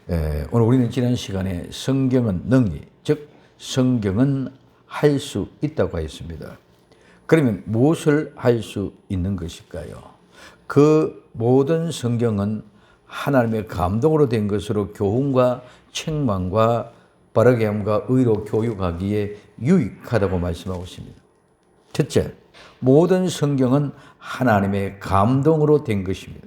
오늘 우리는 지난 시간에 성경은 능히, 즉 성경은 할 수 있다고 했습니다. 그러면 무엇을 할 수 있는 것일까요? 그 모든 성경은 하나님의 감동으로 된 것으로 교훈과 책망과 바르게 함과 의로 교육하기에 유익하다고 말씀하고 있습니다. 첫째, 모든 성경은 하나님의 감동으로 된 것입니다.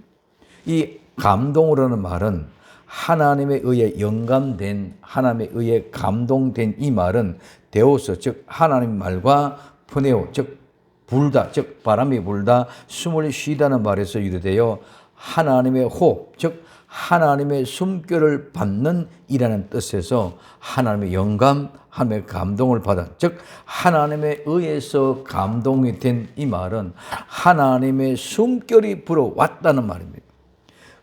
이 감동으로는 말은 하나님에 의해 영감된, 하나님에 의해 감동된 이 말은 데오스, 즉 하나님 말과 푸네오, 즉 불다, 즉 바람이 불다, 숨을 쉬다는 말에서 유래되어 하나님의 호흡, 즉 하나님의 숨결을 받는 이라는 뜻에서 하나님의 영감, 하나님의 감동을 받아, 즉 하나님에 의해서 감동이 된 이 말은 하나님의 숨결이 불어왔다는 말입니다.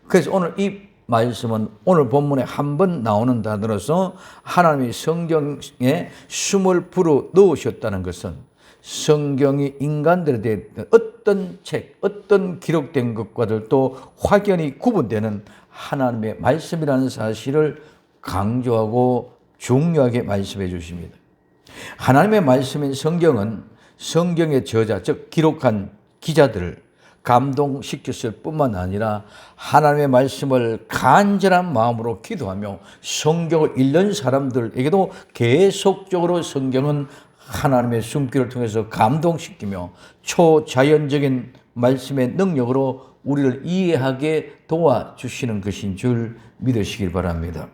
그래서 오늘 이 말씀은 오늘 본문에 한 번 나오는 단어로서 하나님이 성경에 숨을 불어 넣으셨다는 것은 성경이 인간들에 대해 어떤 책, 어떤 기록된 것과도 확연히 구분되는 하나님의 말씀이라는 사실을 강조하고 중요하게 말씀해 주십니다. 하나님의 말씀인 성경은 성경의 저자, 즉 기록한 기자들을 감동시켰을 뿐만 아니라 하나님의 말씀을 간절한 마음으로 기도하며 성경을 읽는 사람들에게도 계속적으로 성경은 하나님의 숨길을 통해서 감동시키며 초자연적인 말씀의 능력으로 우리를 이해하게 도와주시는 것인 줄 믿으시길 바랍니다.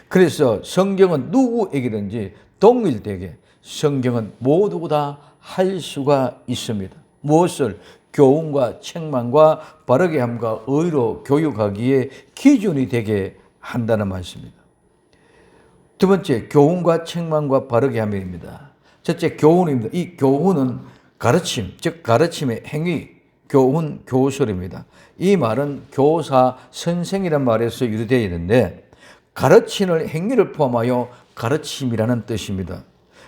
그래서 성경은 누구에게든지 동일되게 성경은 모두 다 할 수가 있습니다. 무엇을? 교훈과 책망과 바르게 함과 의로 교육하기에 기준이 되게 한다는 말씀입니다. 두 번째, 교훈과 책망과 바르게 함입니다. 첫째, 교훈입니다. 이 교훈은 가르침, 즉 가르침의 행위, 교훈, 교설입니다. 이 말은 교사, 선생이란 말에서 유래되어 있는데 가르치는 행위를 포함하여 가르침이라는 뜻입니다.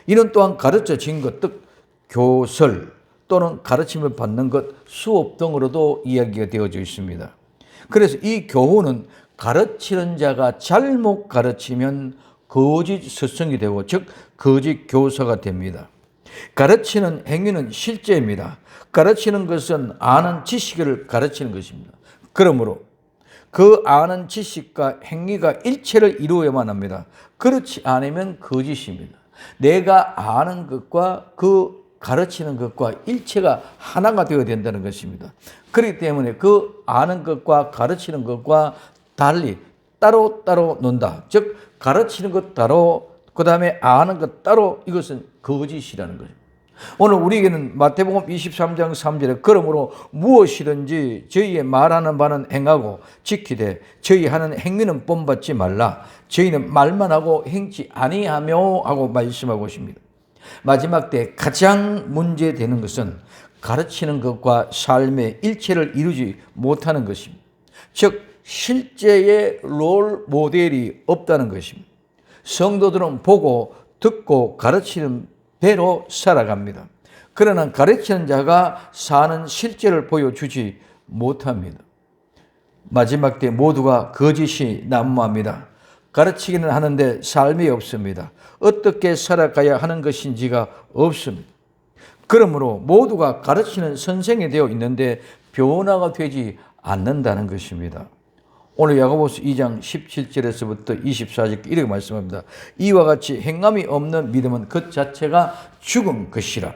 이는 또한 가르쳐진 것, 즉 교설 또는 가르침을 받는 것, 수업 등으로도 이야기가 되어져 있습니다. 그래서 이 교훈은 가르치는 자가 잘못 가르치면 거짓 스승이 되고, 즉 거짓 교사가 됩니다. 가르치는 행위는 실제입니다. 가르치는 것은 아는 지식을 가르치는 것입니다. 그러므로 그 아는 지식과 행위가 일체를 이루어야만 합니다. 그렇지 않으면 거짓입니다. 내가 아는 것과 그 가르치는 것과 일체가 하나가 되어야 된다는 것입니다. 그렇기 때문에 그 아는 것과 가르치는 것과 달리 따로따로 논다. 즉 가르치는 것 따로, 그 다음에 아는 것 따로, 이것은 거짓이라는 거죠. 오늘 우리에게는 마태복음 23장 3절에 그러므로 무엇이든지 저희의 말하는 바는 행하고 지키되 저희 하는 행위는 본받지 말라. 저희는 말만 하고 행치 아니하며 하고 말씀하고 있습니다. 마지막 때 가장 문제되는 것은 가르치는 것과 삶의 일체를 이루지 못하는 것입니다. 즉 실제의 롤 모델이 없다는 것입니다. 성도들은 보고 듣고 가르치는 배로 살아갑니다. 그러나 가르치는 자가 사는 실제를 보여주지 못합니다. 마지막 때 모두가 거짓이 난무합니다. 가르치기는 하는데 삶이 없습니다. 어떻게 살아가야 하는 것인지가 없습니다. 그러므로 모두가 가르치는 선생이 되어 있는데 변화가 되지 않는다는 것입니다. 오늘 야고보서 2장 17절에서부터 24절 이렇게 말씀합니다. 이와 같이 행함이 없는 믿음은 그 자체가 죽은 것이라.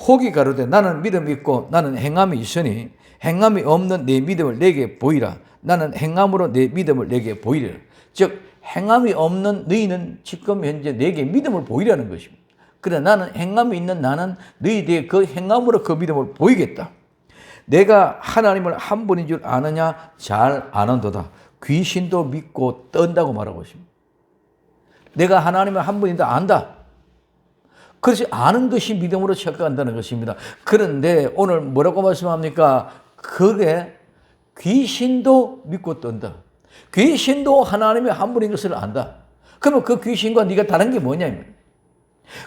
혹이 가로되 나는 믿음이 있고 나는 행함이 있으니 행함이 없는 내 믿음을 내게 보이라. 나는 행함으로 내 믿음을 내게 보이리라. 즉 행함이 없는 너희는 지금 현재 내게 믿음을 보이라는 것입니다. 그래 나는 행함이 있는 나는 너희에게 그 행함으로 그 믿음을 보이겠다. 내가 하나님을 한 분인 줄 아느냐? 잘 아는도다. 귀신도 믿고 떤다고 말하고 있습니다. 내가 하나님을 한 분인다 안다. 그래서 아는 것이 믿음으로 착각한다는 것입니다. 그런데 오늘 뭐라고 말씀합니까? 그래 귀신도 믿고 떤다. 귀신도 하나님의 한 분인 것을 안다. 그러면 그 귀신과 네가 다른 게 뭐냐?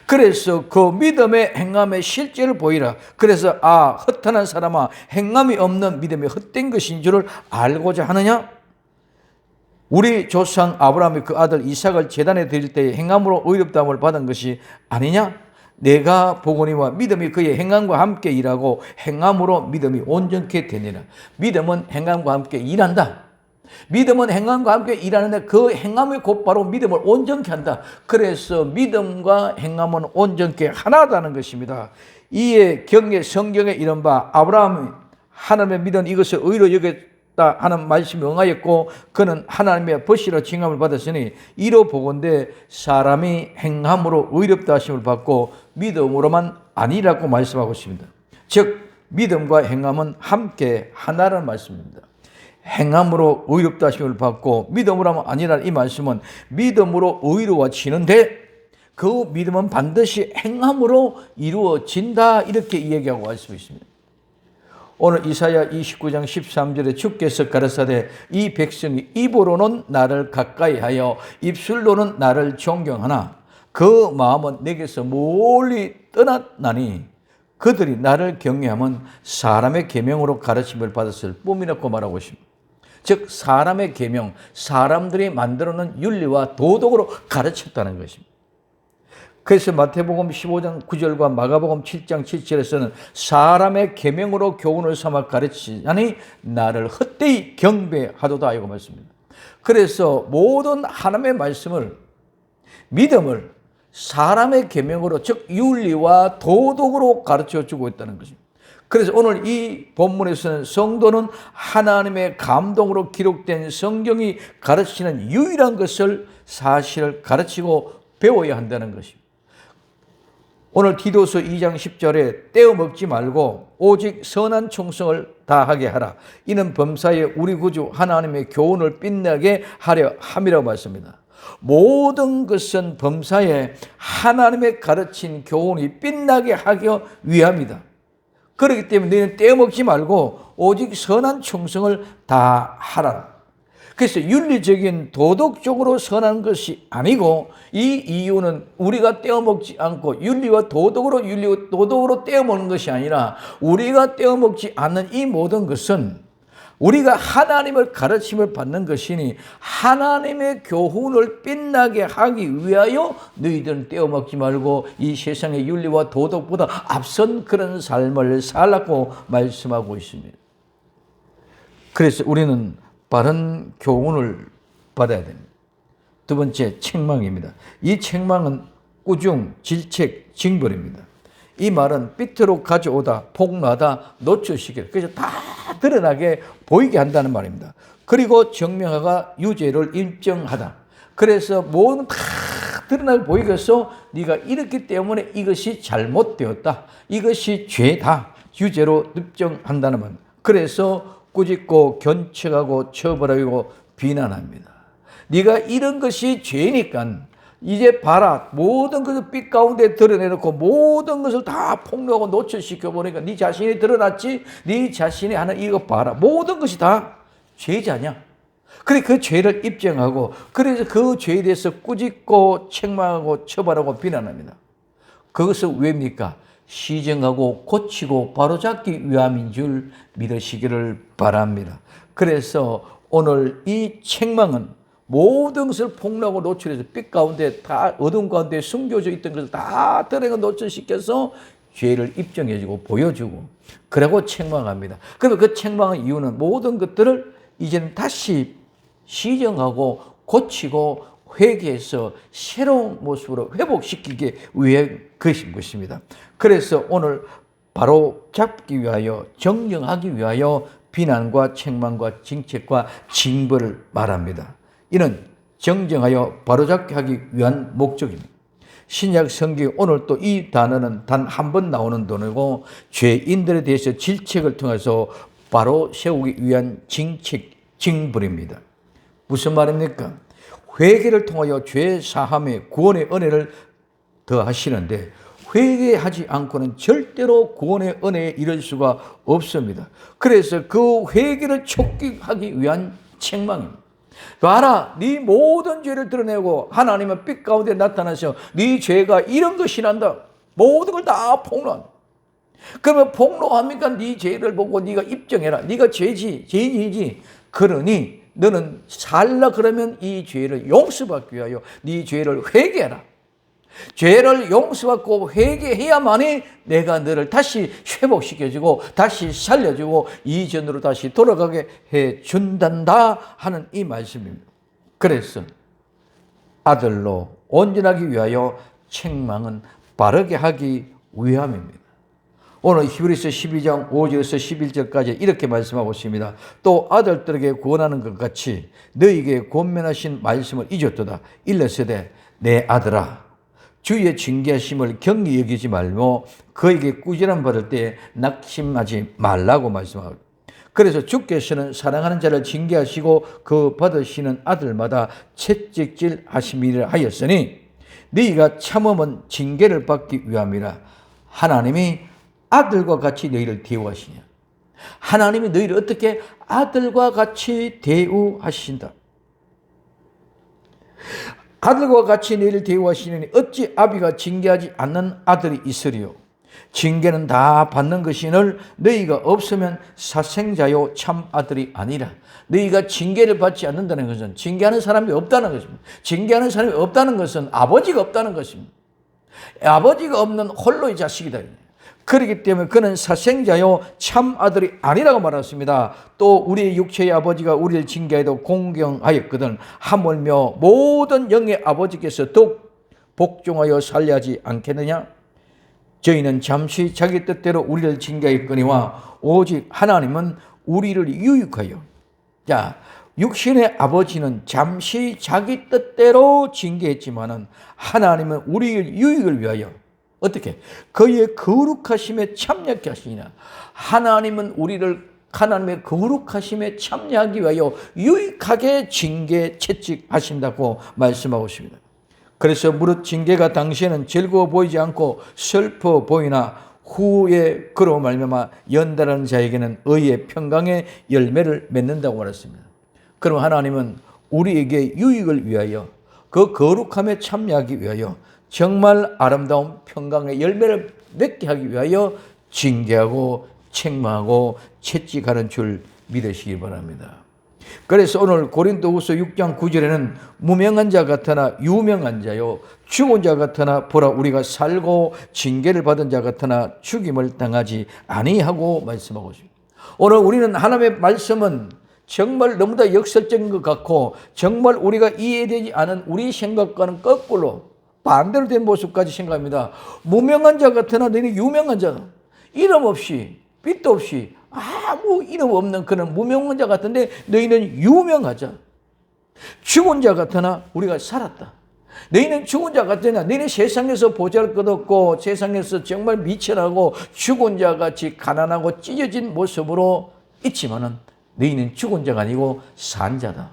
그래서 그 믿음의 행함의 실제를 보이라. 그래서 허탄한 사람아 행함이 없는 믿음이 헛된 것인 줄을 알고자 하느냐? 우리 조상 아브라함이 그 아들 이삭을 제단에 드릴 때에 행함으로 의롭다함을 받은 것이 아니냐? 내가 보거니와 믿음이 그의 행함과 함께 일하고 행함으로 믿음이 온전케 되니라. 믿음은 행함과 함께 일한다. 믿음은 행함과 함께 일하는데 그 행함이 곧바로 믿음을 온전케 한다. 그래서 믿음과 행함은 온전케 하나다는 것입니다. 이에 경계 성경에 이른 바 아브라함이 하나님의 믿은 이것을 의로 여겼다 하는 말씀이 응하였고 그는 하나님의 벗이라 칭함을 받았으니 이로 보건대 사람이 행함으로 의롭다 하심을 받고 믿음으로만 아니라고 말씀하고 있습니다. 즉 믿음과 행함은 함께 하나라는 말씀입니다. 행함으로 의롭다 하심을 받고 믿음으로만 아니라는 이 말씀은 믿음으로 의로워지는데 그 믿음은 반드시 행함으로 이루어진다 이렇게 이야기하고 갈 수 있습니다. 오늘 이사야 29장 13절에 주께서 가라사대 이 백성이 입으로는 나를 가까이하여 입술로는 나를 존경하나 그 마음은 내게서 멀리 떠났나니 그들이 나를 경외하면 사람의 계명으로 가르침을 받았을 뿐이라고 말하고 있습니다. 즉 사람의 계명, 사람들이 만들어놓은 윤리와 도덕으로 가르쳤다는 것입니다. 그래서 마태복음 15장 9절과 마가복음 7장 7절에서는 사람의 계명으로 교훈을 삼아 가르치자니 나를 헛되이 경배하도다 하고 말씀입니다. 그래서 모든 하나님의 말씀을 믿음을 사람의 계명으로 즉 윤리와 도덕으로 가르쳐주고 있다는 것입니다. 그래서 오늘 이 본문에서는 성도는 하나님의 감동으로 기록된 성경이 가르치는 유일한 것을 사실을 가르치고 배워야 한다는 것입니다. 오늘 디도서 2장 10절에 떼어 먹지 말고 오직 선한 충성을 다하게 하라. 이는 범사에 우리 구주 하나님의 교훈을 빛나게 하려 함이라고 말씀합니다. 모든 것은 범사에 하나님의 가르친 교훈이 빛나게 하기 위함이다. 그렇기 때문에 너희는 떼어 먹지 말고 오직 선한 충성을 다하라. 그래서 윤리적인 도덕적으로 선한 것이 아니고 이 이유는 우리가 떼어먹지 않고 윤리와 도덕으로 떼어먹는 것이 아니라 우리가 떼어먹지 않는 이 모든 것은 우리가 하나님을 가르침을 받는 것이니 하나님의 교훈을 빛나게 하기 위하여 너희들은 떼어먹지 말고 이 세상의 윤리와 도덕보다 앞선 그런 삶을 살라고 말씀하고 있습니다. 그래서 우리는 바른 교훈을 받아야 됩니다. 두 번째, 책망입니다. 이 책망은 꾸중, 질책, 징벌입니다. 이 말은 삐뚤어 가져오다, 폭로하다, 노출시키다. 그래서 다 드러나게 보이게 한다는 말입니다. 그리고 정명하가 유죄를 인정하다. 그래서 모든 다 드러나게 보이게 해서 네가 이렇기 때문에 이것이 잘못되었다. 이것이 죄다. 유죄로 입증한다는 말입니다. 그래서 꾸짖고 견책하고 처벌하고 비난합니다. 네가 이런 것이 죄니까 이제 봐라. 모든 것을 빛 가운데 드러내놓고 모든 것을 다 폭로하고 노출시켜 보니까 네 자신이 드러났지. 네 자신이 하는 이거 봐라. 모든 것이 다 죄자냐. 그래 그 죄를 입증하고 그래서 그 죄에 대해서 꾸짖고 책망하고 처벌하고 비난합니다. 그것은 왜입니까? 시정하고 고치고 바로잡기 위함인 줄 믿으시기를 바랍니다. 그래서 오늘 이 책망은 모든 것을 폭로하고 노출해서 빛 가운데 다 어둠 가운데 숨겨져 있던 것을 다 드러내고 노출시켜서 죄를 입증해주고 보여주고 그리고 책망합니다. 그러면 그 책망의 이유는 모든 것들을 이제는 다시 시정하고 고치고 회개해서 새로운 모습으로 회복시키기 위해 그것인 것입니다. 그래서 오늘 바로 잡기 위하여 정정하기 위하여 비난과 책망과 징책과 징벌을 말합니다. 이는 정정하여 바로잡게 하기 위한 목적입니다. 신약 성경 오늘 또 이 단어는 단 한 번 나오는 단어고 죄인들에 대해서 질책을 통해서 바로 세우기 위한 징책, 징벌입니다. 무슨 말입니까? 회개를 통하여 죄 사함의 구원의 은혜를 더하시는데 회개하지 않고는 절대로 구원의 은혜에 이를 수가 없습니다. 그래서 그 회개를 촉구하기 위한 책망입니다. 봐라, 네 모든 죄를 드러내고 하나님은 빛 가운데 나타나셔 네 죄가 이런 것이 난다. 모든 걸 다 폭로한다. 그러면 폭로합니까? 네 죄를 보고 네가 입증해라. 네가 죄인이지. 그러니 너는 살라 그러면 이 죄를 용서받기 위하여 네 죄를 회개해라. 죄를 용서받고 회개해야만이 내가 너를 다시 회복시켜주고 다시 살려주고 이전으로 다시 돌아가게 해준단다 하는 이 말씀입니다. 그래서 아들로 온전하기 위하여 책망은 바르게 하기 위함입니다. 오늘 히브리서 12장 5절에서 11절까지 이렇게 말씀하고 있습니다. 또 아들들에게 권하는 것 같이 너희에게 권면하신 말씀을 잊었도다. 일러서되 내 아들아 주의 징계하심을 경히 여기지 말고 그에게 꾸지람 받을 때 낙심하지 말라고 말씀하고, 그래서 주께서는 사랑하는 자를 징계하시고 그 받으시는 아들마다 채찍질 하심이라 하였으니 너희가 참으면 징계를 받기 위함이라. 하나님이 아들과 같이 너희를 대우하시냐. 하나님이 너희를 어떻게 아들과 같이 대우하신다. 아들과 같이 너희를 대우하시니 어찌 아비가 징계하지 않는 아들이 있으리요. 징계는 다 받는 것이늘 너희가 없으면 사생자요 참 아들이 아니라. 너희가 징계를 받지 않는다는 것은 징계하는 사람이 없다는 것입니다. 징계하는 사람이 없다는 것은 아버지가 없다는 것입니다. 아버지가 없는 홀로의 자식이다. 그렇기 때문에 그는 사생자요 참 아들이 아니라고 말했습니다. 또 우리의 육체의 아버지가 우리를 징계해도 공경하였거든 하물며 모든 영의 아버지께서 더욱 복종하여 살려하지 않겠느냐. 저희는 잠시 자기 뜻대로 우리를 징계하였거니와 오직 하나님은 우리를 유익하여. 자, 육신의 아버지는 잠시 자기 뜻대로 징계했지만은 하나님은 우리의 유익을 위하여 어떻게? 그의 거룩하심에 참여하게 하시니라. 하나님은 우리를 하나님의 거룩하심에 참여하기 위하여 유익하게 징계 채찍하신다고 말씀하고 있습니다. 그래서 무릇 징계가 당시에는 즐거워 보이지 않고 슬퍼 보이나 후에 그로 말미암아 연단하는 자에게는 의의 평강의 열매를 맺는다고 말했습니다. 그럼 하나님은 우리에게 유익을 위하여 그 거룩함에 참여하기 위하여 정말 아름다운 평강의 열매를 맺게 하기 위하여 징계하고 책망하고 채찍하는 줄 믿으시기 바랍니다. 그래서 오늘 고린도후서 6장 9절에는 무명한 자 같으나 유명한 자요 죽은 자 같으나 보라 우리가 살고 징계를 받은 자 같으나 죽임을 당하지 아니하고 말씀하고 있습니다. 오늘 우리는 하나님의 말씀은 정말 너무나 역설적인 것 같고 정말 우리가 이해되지 않은 우리 생각과는 거꾸로 반대로 된 모습까지 생각합니다. 무명한 자 같으나 너희는 유명한 자다. 이름 없이 빛도 없이 아무 이름 없는 그런 무명한 자 같은데 너희는 유명하자. 죽은 자 같으나 우리가 살았다. 너희는 죽은 자 같으나 너희는 세상에서 보잘것없고 세상에서 정말 미천하고 죽은 자 같이 가난하고 찢어진 모습으로 있지만은 너희는 죽은 자가 아니고 산 자다.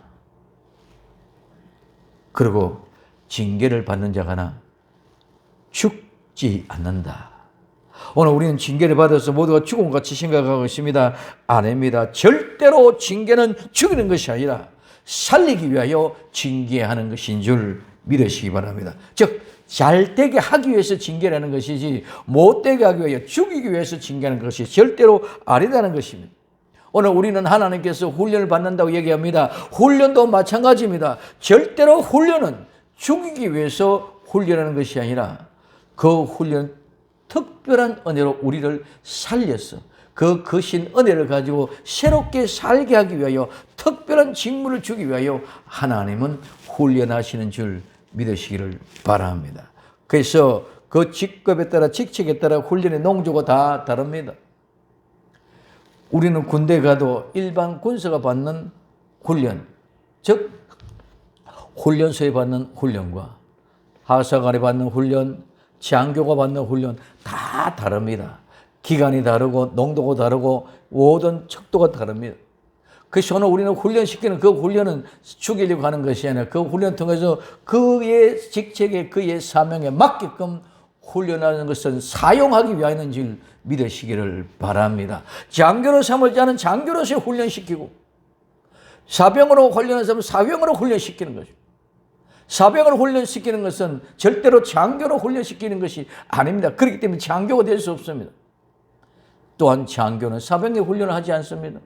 그리고 징계를 받는 자가나 죽지 않는다. 오늘 우리는 징계를 받아서 모두가 죽은 것 같이 생각하고 있습니다. 아닙니다. 절대로 징계는 죽이는 것이 아니라 살리기 위하여 징계하는 것인 줄 믿으시기 바랍니다. 즉 잘되게 하기 위해서 징계를 하는 것이지 못되게 하기 위하여 죽이기 위해서 징계하는 것이 절대로 아니다는 것입니다. 오늘 우리는 하나님께서 훈련을 받는다고 얘기합니다. 훈련도 마찬가지입니다. 절대로 훈련은 죽이기 위해서 훈련하는 것이 아니라 그 훈련 특별한 은혜로 우리를 살렸어. 그 거신 은혜를 가지고 새롭게 살게 하기 위하여 특별한 직무를 주기 위하여 하나님은 훈련하시는 줄 믿으시기를 바랍니다. 그래서 그 직급에 따라 직책에 따라 훈련의 농도가 다 다릅니다. 우리는 군대 가도 일반 군사가 받는 훈련, 즉 훈련소에 받는 훈련과 하사관에 받는 훈련, 장교가 받는 훈련 다 다릅니다. 기간이 다르고 농도가 다르고 모든 척도가 다릅니다. 그래서 오늘 우리는 훈련시키는 그 훈련은 죽이려고 하는 것이 아니라 그 훈련 통해서 그의 직책에 그의 사명에 맞게끔 훈련하는 것은 사용하기 위하여는 줄 믿으시기를 바랍니다. 장교로 삼을 자는 장교로서 훈련시키고 사병으로 훈련하는 사람은 사병으로 훈련시키는 것입니다. 사병을 훈련시키는 것은 절대로 장교로 훈련시키는 것이 아닙니다. 그렇기 때문에 장교가 될 수 없습니다. 또한 장교는 사병의 훈련을 하지 않습니다.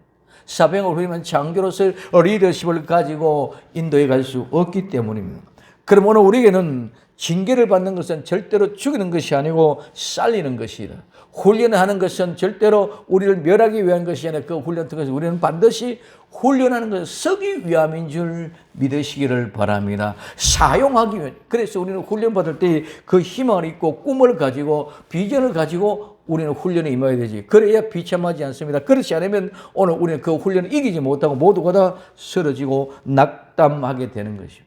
사병을 후리면 장교로서 리더십을 가지고 인도에 갈 수 없기 때문입니다. 그럼 오늘 우리에게는 징계를 받는 것은 절대로 죽이는 것이 아니고 살리는 것이다. 훈련하는 것은 절대로 우리를 멸하기 위한 것이 아니라 그 훈련 통해서 우리는 반드시 훈련하는 것을 쓰기 위함인 줄 믿으시기를 바랍니다. 사용하기 위해. 그래서 우리는 훈련받을 때 그 희망을 잊고 꿈을 가지고 비전을 가지고 우리는 훈련에 임해야 되지. 그래야 비참하지 않습니다. 그렇지 않으면 오늘 우리는 그 훈련을 이기지 못하고 모두가 다 쓰러지고 낙담하게 되는 것이죠.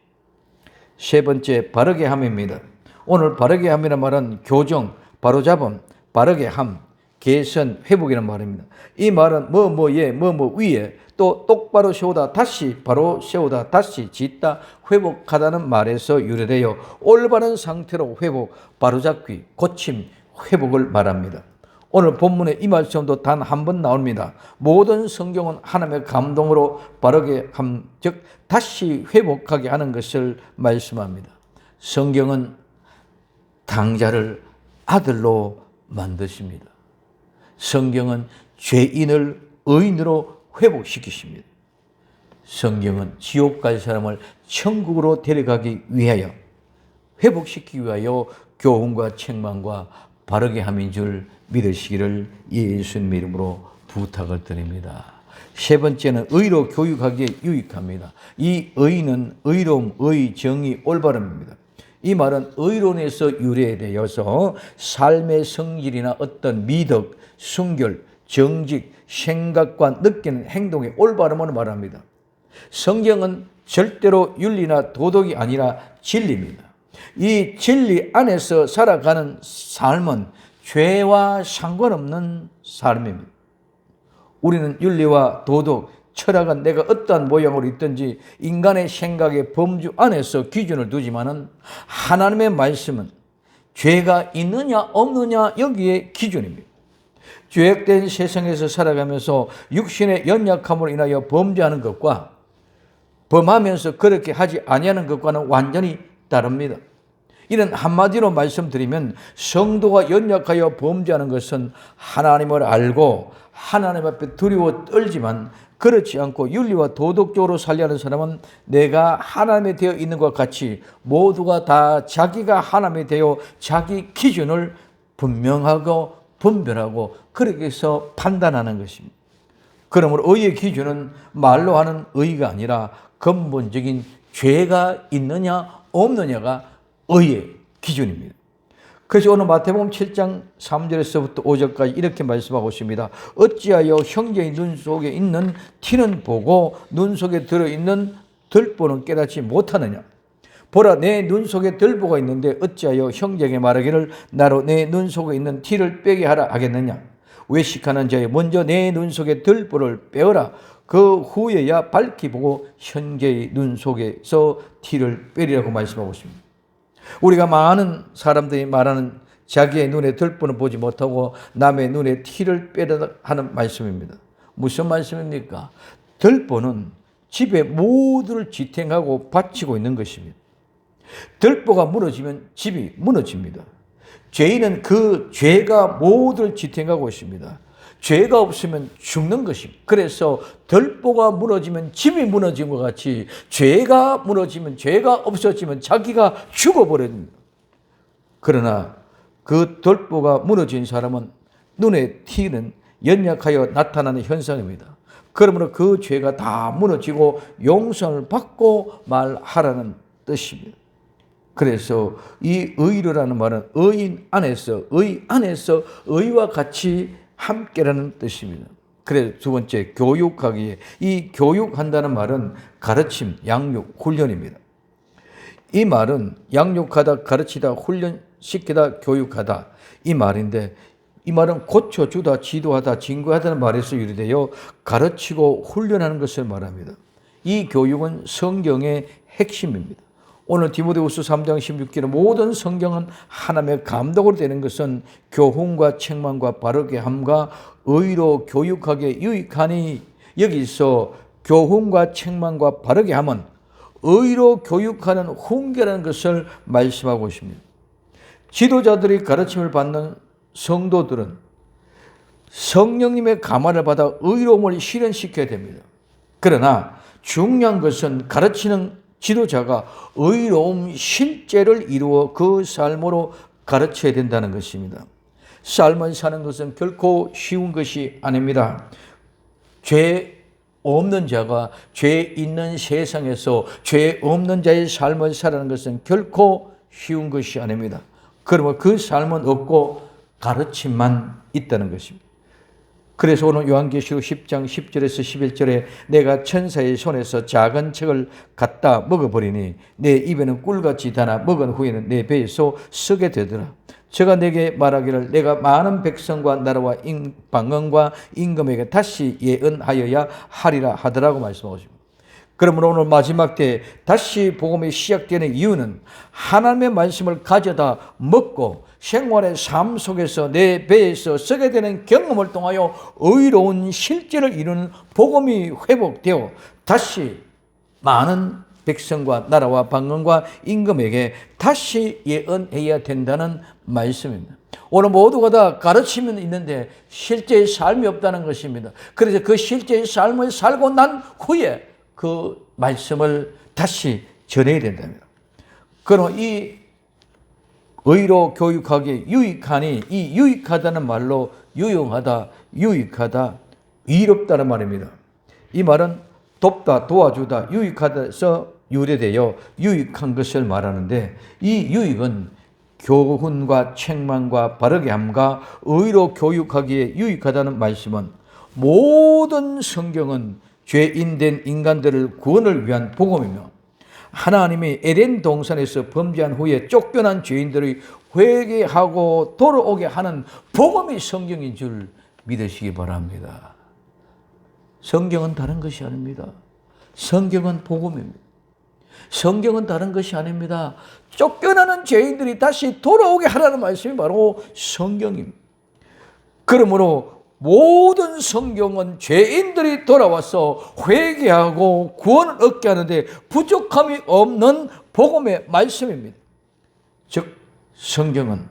세 번째, 바르게 함입니다. 오늘 바르게 함이라는 말은 교정, 바로잡음, 바르게 함, 개선, 회복이라는 말입니다. 이 말은 뭐뭐에, 위에, 또 똑바로 세우다 다시 바로 세우다 다시 짓다 회복하다는 말에서 유래되어 올바른 상태로 회복, 바로잡기, 고침, 회복을 말합니다. 오늘 본문의 이 말씀도 단 한 번 나옵니다. 모든 성경은 하나님의 감동으로 바르게 함, 즉 다시 회복하게 하는 것을 말씀합니다. 성경은 당자를 아들로 만드십니다. 성경은 죄인을 의인으로 회복시키십니다. 성경은 지옥 갈 사람을 천국으로 데려가기 위하여, 회복시키기 위하여 교훈과 책망과 바르게 함인 줄 믿으시기를 예수님 이름으로 부탁을 드립니다. 세 번째는 의로 교육하기에 유익합니다. 이 의는 의로움, 의, 정의, 올바름입니다. 이 말은 의론에서 유래되어서 삶의 성질이나 어떤 미덕, 순결, 정직, 생각과 느끼는 행동의 올바름을 말합니다. 성경은 절대로 윤리나 도덕이 아니라 진리입니다. 이 진리 안에서 살아가는 삶은 죄와 상관없는 삶입니다. 우리는 윤리와 도덕, 철학은 내가 어떠한 모양으로 있든지 인간의 생각의 범주 안에서 기준을 두지만은 하나님의 말씀은 죄가 있느냐 없느냐 여기에 기준입니다. 죄악된 세상에서 살아가면서 육신의 연약함으로 인하여 범죄하는 것과 범하면서 그렇게 하지 아니하는 것과는 완전히 다릅니다. 이는 한마디로 말씀드리면 성도가 연약하여 범죄하는 것은 하나님을 알고 하나님 앞에 두려워 떨지만 그렇지 않고 윤리와 도덕적으로 살려는 사람은 내가 하나님이 되어 있는 것 같이 모두가 다 자기가 하나님이 되어 자기 기준을 분명하고 분별하고 그렇게 해서 판단하는 것입니다. 그러므로 의의 기준은 말로 하는 의가 아니라 근본적인 죄가 있느냐 없느냐가 의의 기준입니다. 그래서 오늘 마태복음 7장 3절에서부터 5절까지 이렇게 말씀하고 있습니다. 어찌하여 형제의 눈 속에 있는 티는 보고 눈 속에 들어있는 들보는 깨닫지 못하느냐. 보라, 내 눈 속에 들보가 있는데 어찌하여 형제에게 말하기를 나로 내 눈 속에 있는 티를 빼게 하라 하겠느냐. 외식하는 자여 먼저 내 눈 속에 들보를 빼어라. 그 후에야 밝히 보고 형제의 눈 속에서 티를 빼리라고 말씀하고 있습니다. 우리가 많은 사람들이 말하는 자기의 눈에 들보는 보지 못하고 남의 눈에 티를 빼라 하는 말씀입니다. 무슨 말씀입니까? 들보는 집의 모두를 지탱하고 바치고 있는 것입니다. 들보가 무너지면 집이 무너집니다. 죄인은 그 죄가 모두를 지탱하고 있습니다. 죄가 없으면 죽는 것입니다. 그래서 들보가 무너지면 집이 무너진 것 같이 죄가 무너지면 죄가 없어지면 자기가 죽어버립니다. 그러나 그 들보가 무너진 사람은 눈에 튀는 연약하여 나타나는 현상입니다. 그러므로 그 죄가 다 무너지고 용서를 받고 말하라는 뜻입니다. 그래서 이 의로라는 말은 의인 안에서 의와 같이 함께라는 뜻입니다. 그래서 두 번째, 교육하기에, 이 교육한다는 말은 가르침, 양육, 훈련입니다. 이 말은 양육하다, 가르치다, 훈련시키다, 교육하다 이 말인데 이 말은 고쳐주다, 지도하다, 징구하다는 말에서 유래되어 가르치고 훈련하는 것을 말합니다. 이 교육은 성경의 핵심입니다. 오늘 디모데후서 3장 16절에 모든 성경은 하나님의 감독으로 되는 것은 교훈과 책망과 바르게 함과 의로 교육하게 유익하니 여기서 교훈과 책망과 바르게 함은 의로 교육하는 훈계라는 것을 말씀하고 있습니다. 지도자들이 가르침을 받는 성도들은 성령님의 감화를 받아 의로움을 실현시켜야 됩니다. 그러나 중요한 것은 가르치는 지도자가 의로움 실제를 이루어 그 삶으로 가르쳐야 된다는 것입니다. 삶을 사는 것은 결코 쉬운 것이 아닙니다. 죄 없는 자가 죄 있는 세상에서 죄 없는 자의 삶을 살아가는 것은 결코 쉬운 것이 아닙니다. 그러면 그 삶은 없고 가르침만 있다는 것입니다. 그래서 오늘 요한계시록 10장 10절에서 11절에 내가 천사의 손에서 작은 책을 갖다 먹어버리니 내 입에는 꿀같이 달아 먹은 후에는 내 배에서 쓰게 되더라. 저가 내게 말하기를 내가 많은 백성과 나라와 방언과 임금에게 다시 예언하여야 하리라 하더라고 말씀하고 있습니다. 그러므로 오늘 마지막 때 다시 복음이 시작되는 이유는 하나님의 말씀을 가져다 먹고 생활의 삶 속에서 내 배에서 쓰게 되는 경험을 통하여 의로운 실제를 이루는 복음이 회복되어 다시 많은 백성과 나라와 방언과 임금에게 다시 예언해야 된다는 말씀입니다. 오늘 모두가 다 가르치면 있는데 실제의 삶이 없다는 것입니다. 그래서 그 실제의 삶을 살고 난 후에 그 말씀을 다시 전해야 된답니다. 그럼 이 의로 교육하기 유익하니 이 유익하다는 말로 유용하다, 유익하다, 의롭다는 말입니다. 이 말은 돕다, 도와주다, 유익하다에서 유래되어 유익한 것을 말하는데 이 유익은 교훈과 책망과 바르게 함과 의로 교육하기에 유익하다는 말씀은 모든 성경은 죄인된 인간들을 구원을 위한 복음이며 하나님이 에덴 동산에서 범죄한 후에 쫓겨난 죄인들이 회개하고 돌아오게 하는 복음이 성경인 줄 믿으시기 바랍니다. 성경은 다른 것이 아닙니다. 성경은 복음입니다. 성경은 다른 것이 아닙니다. 쫓겨나는 죄인들이 다시 돌아오게 하라는 말씀이 바로 성경입니다. 그러므로 모든 성경은 죄인들이 돌아와서 회개하고 구원을 얻게 하는데 부족함이 없는 복음의 말씀입니다. 즉 성경은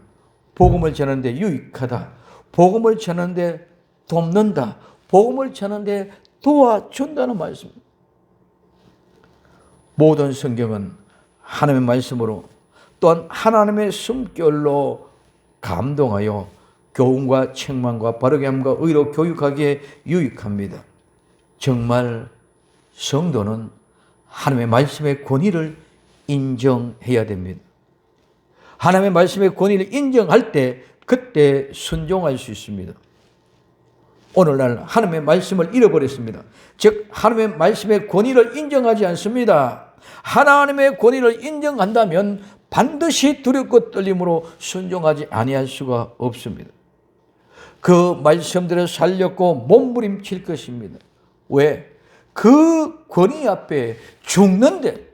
복음을 전하는데 유익하다, 복음을 전하는데 돕는다, 복음을 전하는데 도와준다는 말씀입니다. 모든 성경은 하나님의 말씀으로 또한 하나님의 숨결로 감동하여 교훈과 책망과 바르게 함과 의로 교육하기에 유익합니다. 정말 성도는 하나님의 말씀의 권위를 인정해야 됩니다. 하나님의 말씀의 권위를 인정할 때 그때 순종할 수 있습니다. 오늘날 하나님의 말씀을 잃어버렸습니다. 즉 하나님의 말씀의 권위를 인정하지 않습니다. 하나님의 권위를 인정한다면 반드시 두렵고 떨림으로 순종하지 아니할 수가 없습니다. 그 말씀대로 살렸고 몸부림칠 것입니다. 왜? 그 권위 앞에 죽는데,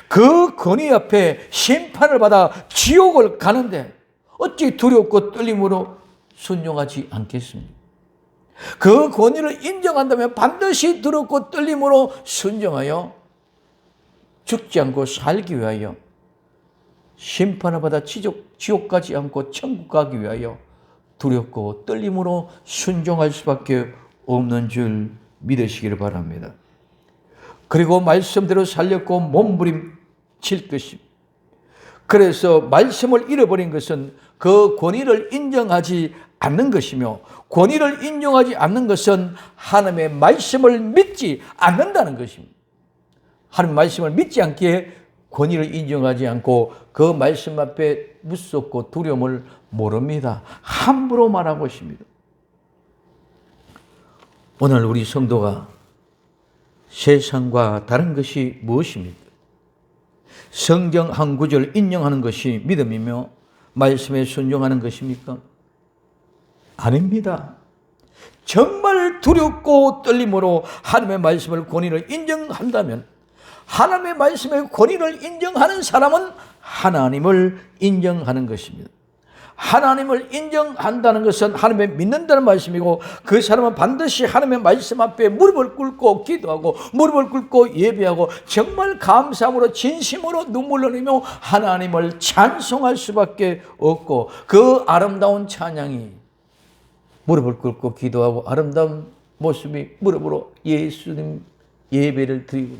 그 권위 앞에 심판을 받아 지옥을 가는데 어찌 두렵고 떨림으로 순종하지 않겠습니까? 그 권위를 인정한다면 반드시 두렵고 떨림으로 순종하여 죽지 않고 살기 위하여 심판을 받아 지옥 가지 않고 천국 가기 위하여 두렵고 떨림으로 순종할 수밖에 없는 줄 믿으시기를 바랍니다. 그리고 말씀대로 살렸고 몸부림칠 것입니다. 그래서 말씀을 잃어버린 것은 그 권위를 인정하지 않는 것이며 권위를 인정하지 않는 것은 하나님의 말씀을 믿지 않는다는 것입니다. 하나님의 말씀을 믿지 않기에 권위를 인정하지 않고 그 말씀 앞에 무섭고 두려움을 모릅니다. 함부로 말하고 있습니다. 오늘 우리 성도가 세상과 다른 것이 무엇입니까? 성경 한 구절을 인정하는 것이 믿음이며 말씀에 순종하는 것입니까? 아닙니다. 정말 두렵고 떨림으로 하나님의 말씀을 권위를 인정한다면 하나님의 말씀의 권위를 인정하는 사람은 하나님을 인정하는 것입니다. 하나님을 인정한다는 것은 하나님을 믿는다는 말씀이고 그 사람은 반드시 하나님의 말씀 앞에 무릎을 꿇고 기도하고 무릎을 꿇고 예배하고 정말 감사함으로 진심으로 눈물을 흘리며 하나님을 찬송할 수밖에 없고 그 아름다운 찬양이 무릎을 꿇고 기도하고 아름다운 모습이 무릎으로 예수님 예배를 드리고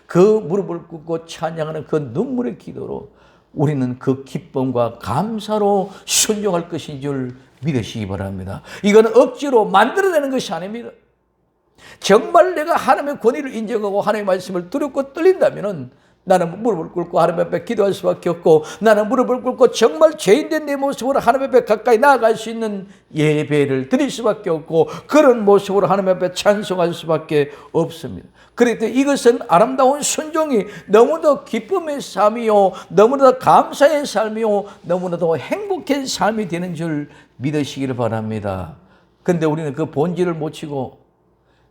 그 무릎을 꿇고 찬양하는 그 눈물의 기도로 우리는 그 기쁨과 감사로 순종할 것인 줄 믿으시기 바랍니다. 이건 억지로 만들어내는 것이 아닙니다. 정말 내가 하나님의 권위를 인정하고 하나님의 말씀을 두렵고 떨린다면 나는 무릎을 꿇고 하나님 앞에 기도할 수밖에 없고, 나는 무릎을 꿇고 정말 죄인된 내 모습으로 하나님 앞에 가까이 나아갈 수 있는 예배를 드릴 수밖에 없고, 그런 모습으로 하나님 앞에 찬송할 수밖에 없습니다. 그런데 이것은 아름다운 순종이 너무도 기쁨의 삶이요, 너무나도 감사의 삶이요, 너무나도 행복한 삶이 되는 줄 믿으시기를 바랍니다. 그런데 우리는 그 본질을 못 치고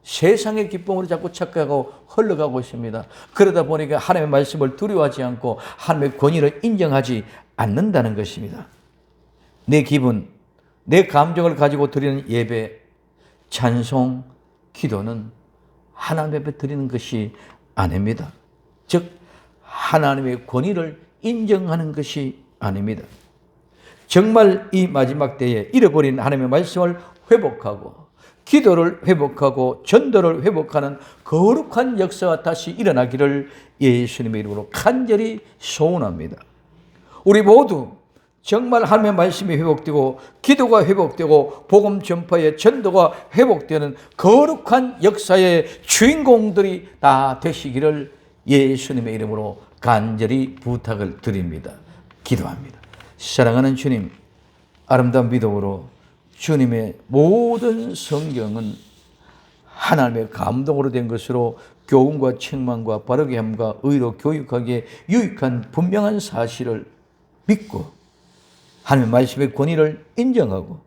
세상의 기쁨으로 자꾸 착각하고 흘러가고 있습니다. 그러다 보니까 하나님의 말씀을 두려워하지 않고 하나님의 권위를 인정하지 않는다는 것입니다. 내 기분, 내 감정을 가지고 드리는 예배, 찬송, 기도는 하나님 앞에 드리는 것이 아닙니다. 즉 하나님의 권위를 인정하는 것이 아닙니다. 정말 이 마지막 때에 잃어버린 하나님의 말씀을 회복하고 기도를 회복하고 전도를 회복하는 거룩한 역사가 다시 일어나기를 예수님의 이름으로 간절히 소원합니다. 우리 모두 정말 하나님의 말씀이 회복되고 기도가 회복되고 복음 전파의 전도가 회복되는 거룩한 역사의 주인공들이 다 되시기를 예수님의 이름으로 간절히 부탁을 드립니다. 기도합니다. 사랑하는 주님, 아름다운 믿음으로 주님의 모든 성경은 하나님의 감동으로 된 것으로 교훈과 책망과 바르게 함과 의로 교육하기에 유익한 분명한 사실을 믿고 하나님의 말씀의 권위를 인정하고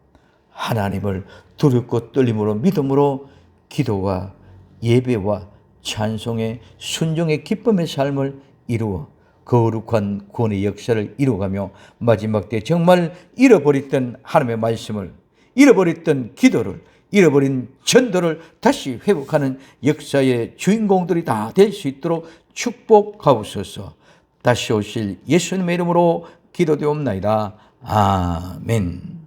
하나님을 두렵고 떨림으로 믿음으로 기도와 예배와 찬송의 순종의 기쁨의 삶을 이루어 거룩한 구원의 역사를 이루어가며 마지막 때 정말 잃어버렸던 하나님의 말씀을, 잃어버렸던 기도를, 잃어버린 전도를 다시 회복하는 역사의 주인공들이 다 될 수 있도록 축복하옵소서. 다시 오실 예수님의 이름으로 기도되옵나이다. 아멘.